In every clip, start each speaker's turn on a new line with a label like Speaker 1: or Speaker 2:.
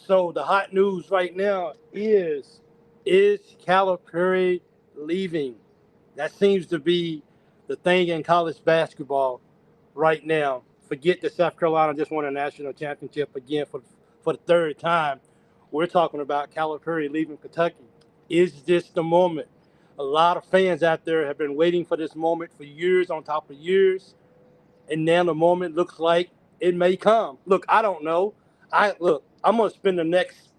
Speaker 1: So the hot news right now is Calipari leaving? That seems to be the thing in college basketball right now. Forget that South Carolina just won a national championship again for the third time. We're talking about Calipari leaving Kentucky. Is this the moment? A lot of fans out there have been waiting for this moment for years on top of years, and now the moment looks like it may come. Look, I don't know. I'm gonna spend the next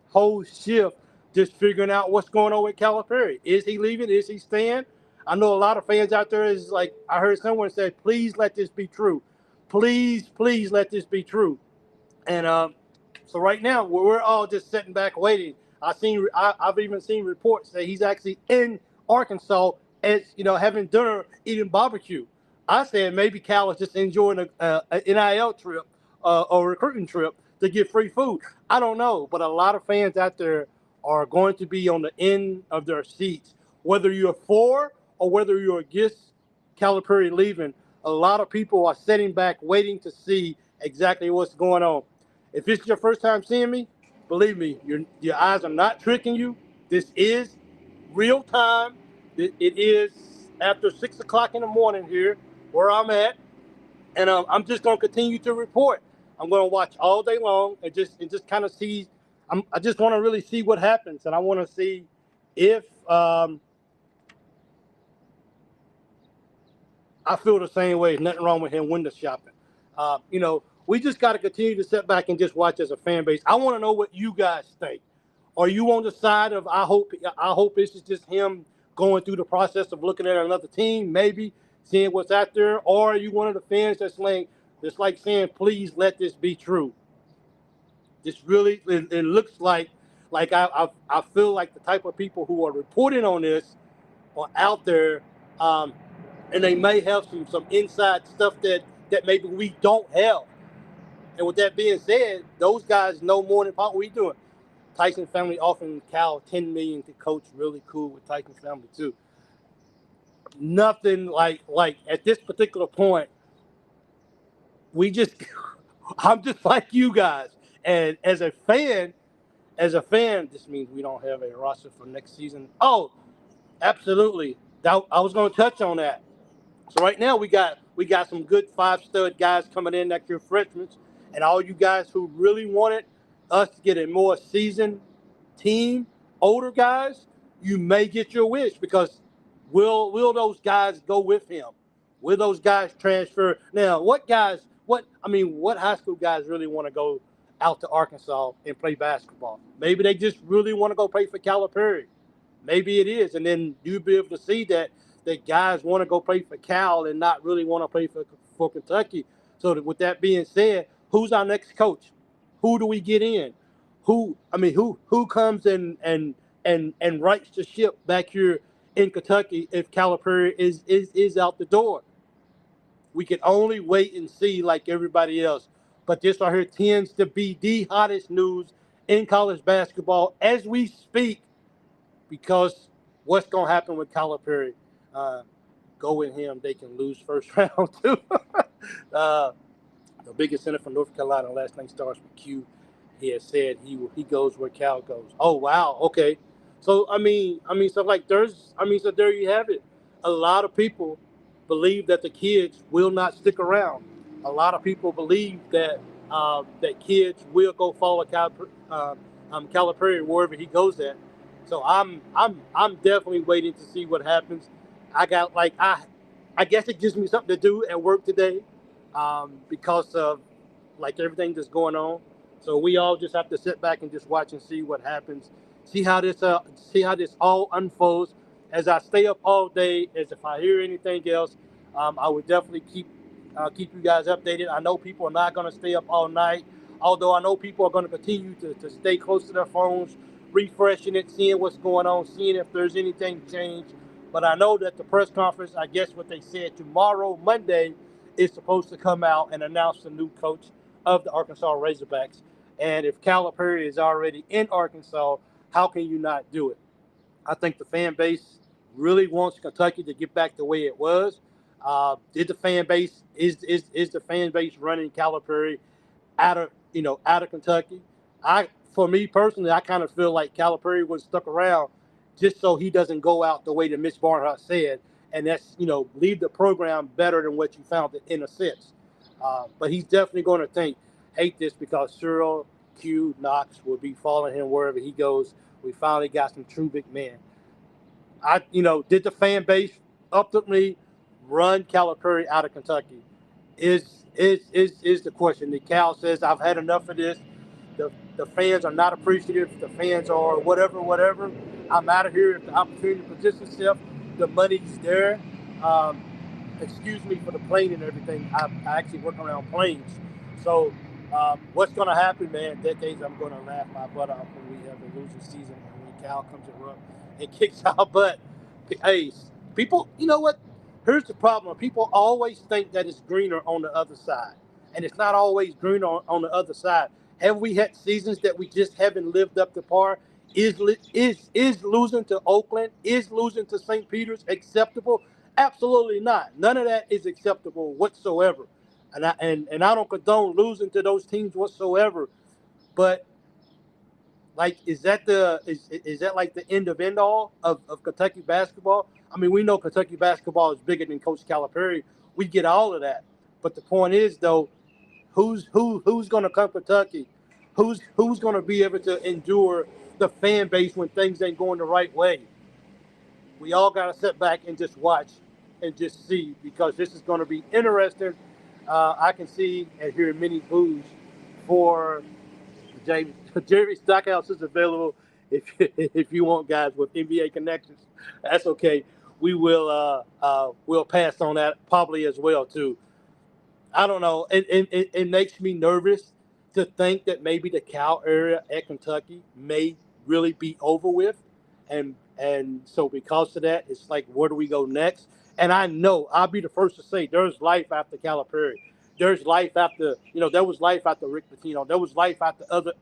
Speaker 1: whole shift just figuring out what's going on with Calipari. Is he leaving? Is he staying? I know a lot of fans out there is like, I heard someone say, please let this be true. Please let this be true. And so right now we're all just sitting back waiting. I've even seen reports that he's actually in Arkansas, as having dinner, eating barbecue. I said maybe Cal is just enjoying a NIL trip or recruiting trip to get free food. I don't know, but a lot of fans out there are going to be on the end of their seats, whether you're for or whether you're against Calipari leaving. A lot of people are sitting back waiting to see exactly what's going on. If it's your first time seeing me, believe me, your eyes are not tricking you. This is real time. It is after 6 o'clock in the morning here where I'm at, and I'm just going to continue to report. I'm going to watch all day long and just kind of see. I just want to really see what happens, and I want to see if I feel the same way. Nothing wrong with him window shopping. We just got to continue to sit back and just watch as a fan base. I want to know what you guys think. Are you on the side of I hope this is just him going through the process of looking at another team, maybe seeing what's out there, or are you one of the fans that's like saying, please let this be true? This really it looks like I feel like the type of people who are reporting on this are out there, um, and they may have some inside stuff that maybe we don't have. And with that being said, those guys know more than what we doing. Tyson family offering Cal $10 million to coach. Really cool with Tyson family too. Nothing like at this particular point, we just I'm just like you guys. And as a fan, this means we don't have a roster for next season. Oh, absolutely. I was going to touch on that. So right now we got some good five stud guys coming in next year, freshmen, and all you guys who really wanted us to get a more seasoned team, older guys, you may get your wish because will those guys go with him? Will those guys transfer? Now, what guys? What high school guys really want to go out to Arkansas and play basketball? Maybe they just really want to go play for Calipari. Maybe it is, and then you'll be able to see that guys want to go play for Cal and not really want to play for Kentucky. So with that being said, who's our next coach? Who do we get in? Who comes and rights the ship back here in Kentucky if Calipari is out the door? We can only wait and see like everybody else. But this right here tends to be the hottest news in college basketball as we speak because what's going to happen with Calipari? Uh, Go with him, they can lose first round too. uh, the biggest center from North Carolina, last name starts with Q. He has said he goes where Cal goes. Oh wow, okay. So so like so there you have it. A lot of people believe that the kids will not stick around. A lot of people believe that kids will go follow Calipari wherever he goes at. So I'm definitely waiting to see what happens. I guess it gives me something to do at work today, because of like everything that's going on. So we all just have to sit back and just watch and see what happens. See how this all unfolds. As I stay up all day, as if I hear anything else, I would definitely keep you guys updated. I know people are not going to stay up all night, although I know people are going to continue to stay close to their phones, refreshing it, seeing what's going on, seeing if there's anything changed. But I know that the press conference, I guess what they said tomorrow, Monday, is supposed to come out and announce the new coach of the Arkansas Razorbacks. And if Calipari is already in Arkansas, how can you not do it? I think the fan base really wants Kentucky to get back the way it was. Did the fan base is the fan base running Calipari out of Kentucky? I for me personally, I kind of feel like Calipari was stuck around just so he doesn't go out the way that Mitch Barnhart said, and that's, leave the program better than what you found it in a sense. But he's definitely going to hate this because Cyril Q Knox will be following him wherever he goes. We finally got some true big men. Did the fan base ultimately run Calipari out of Kentucky? Is the question. The Cal says, I've had enough of this. The fans are not appreciative. The fans are whatever. I'm out of here. If the opportunity presents itself, the money's there. Um, Excuse me for the plane and everything. I actually work around planes. So what's going to happen, man? Decades, I'm going to laugh my butt off when we have a losing season and when Cal comes and run and kicks our butt. Hey, people, you know what? Here's the problem. People always think that it's greener on the other side, and it's not always greener on the other side. Have we had seasons that we just haven't lived up to par? Is losing to Oakland, is losing to St. Peter's acceptable? Absolutely not. None of that is acceptable whatsoever. And I don't condone losing to those teams whatsoever. But like, is that like the end all of Kentucky basketball? I mean, we know Kentucky basketball is bigger than Coach Calipari. We get all of that. But the point is, though, who's going to come Kentucky? Who's going to be able to endure the fan base when things ain't going the right way? We all got to sit back and just watch and just see, because this is going to be interesting. I can see and hear many boos for Jerry Stockhouse is available if you want guys with NBA connections. That's okay. We will we'll pass on that probably as well too. I don't know. It makes me nervous to think that maybe the Cal area at Kentucky may really be over with, and so because of that, it's like, where do we go next? And I know I'll be the first to say there's life after Calipari. There's life after, there was life after Rick Pitino. There was life after other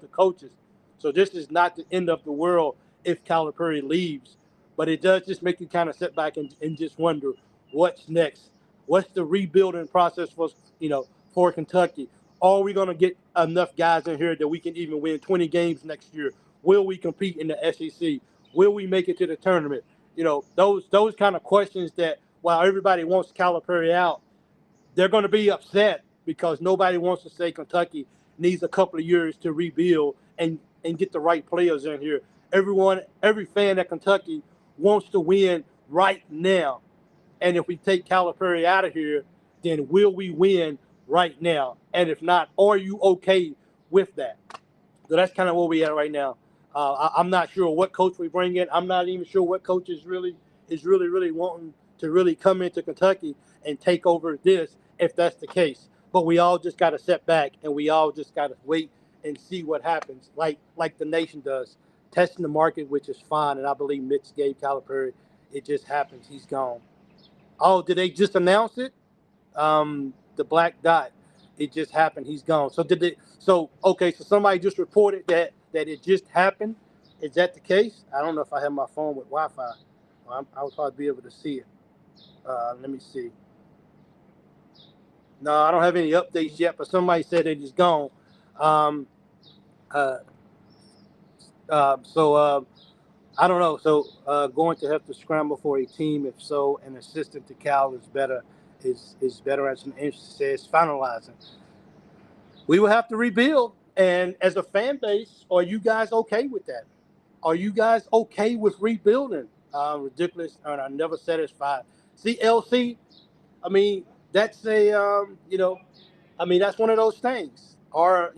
Speaker 1: coaches. So this is not the end of the world if Calipari leaves, but it does just make you kind of sit back and just wonder what's next. What's the rebuilding process for Kentucky? Are we going to get enough guys in here that we can even win 20 games next year? Will we compete in the SEC? Will we make it to the tournament? Those kind of questions that, while everybody wants Calipari out, they're going to be upset because nobody wants to say Kentucky needs a couple of years to rebuild and get the right players in here. Every fan at Kentucky wants to win right now. And if we take Calipari out of here, then will we win right now? And if not, are you okay with that? So that's kind of where we at right now. I'm not sure what coach we bring in. I'm not even sure what coach is really wanting to really come into Kentucky and take over this, if that's the case. But we all just got to sit back and we all just got to wait and see what happens, like the nation does, testing the market, which is fine. And I believe Mitch gave Calipari. It just happens. He's gone. Oh, did they just announce it? The black dot. It just happened. He's gone. So did it? So okay. So somebody just reported that it just happened. Is that the case? I don't know if I have my phone with Wi-Fi. I'll probably be able to see it. Let me see. No, I don't have any updates yet. But somebody said it is gone. So I don't know. So going to have to scramble for a team. If so, an assistant to Cal is better. Is better, as an interest says, finalizing. We will have to rebuild. And as a fan base, are you guys okay with that? Are you guys okay with rebuilding? Ridiculous and are never satisfied. CLC, I mean, that's that's one of those things. Or,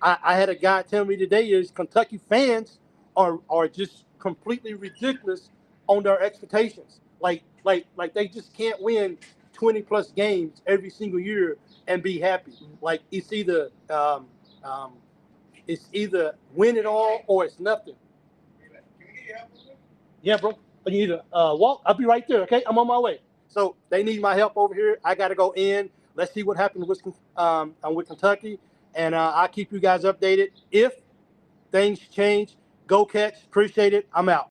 Speaker 1: I had a guy tell me today is Kentucky fans are just completely ridiculous on their expectations. Like they just can't win 20 plus games every single year and be happy. Like it's either win it all or it's nothing. Yeah, bro. But you need to walk. I'll be right there. Okay, I'm on my way. So they need my help over here. I got to go in. Let's see what happens with Kentucky, and I'll keep you guys updated if things change. Go Cats. Appreciate it. I'm out.